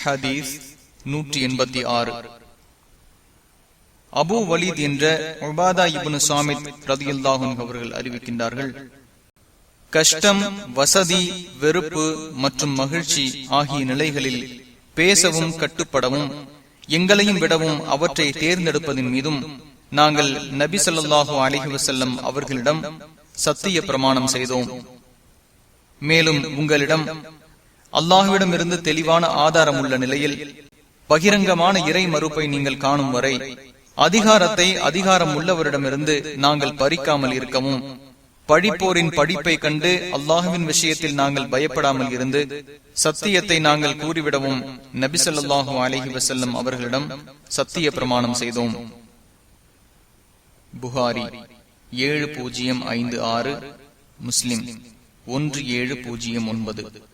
ஹதீஸ் 186. அபு வலீத் என்ற உபாதா இப்னு சாமித் ரலியல்லாஹு அன்ஹு அவர்கள் அறிவிக்கின்றார்கள், கஷ்டம், வசதி, வெறுப்பு மற்றும் மகிழ்ச்சி ஆகிய நிலைகளில் பேசவும் கட்டுப்படவும் எங்களையும் விடவும் அவற்றை தேர்ந்தெடுப்பதின் மீதும் நாங்கள் நபி ஸல்லல்லாஹு அலைஹி வஸல்லம் அவர்களிடம் சத்திய பிரமாணம் செய்தோம். மேலும் உங்களிடம் அல்லாஹ்விடமிருந்து தெளிவான ஆதாரம் உள்ள நிலையில் பகிரங்கமான இறை மறுப்பை நீங்கள் காணும் வரை அதிகாரத்தை அதிகாரம் உள்ளவரிடமிருந்து நாங்கள் பறிக்காமல் இருக்கவும், படிப்போரின் படிப்பை கண்டு அல்லாஹ்வின் விஷயத்தில் நாங்கள் பயப்படாமல் இருந்து சத்தியத்தை நாங்கள் கூறிவிடவும் நபி ஸல்லல்லாஹு அலைஹி வஸல்லம் அவர்களிடம் சத்திய பிரமாணம் செய்தோம். புகாரி 7056, முஸ்லிம் 1709.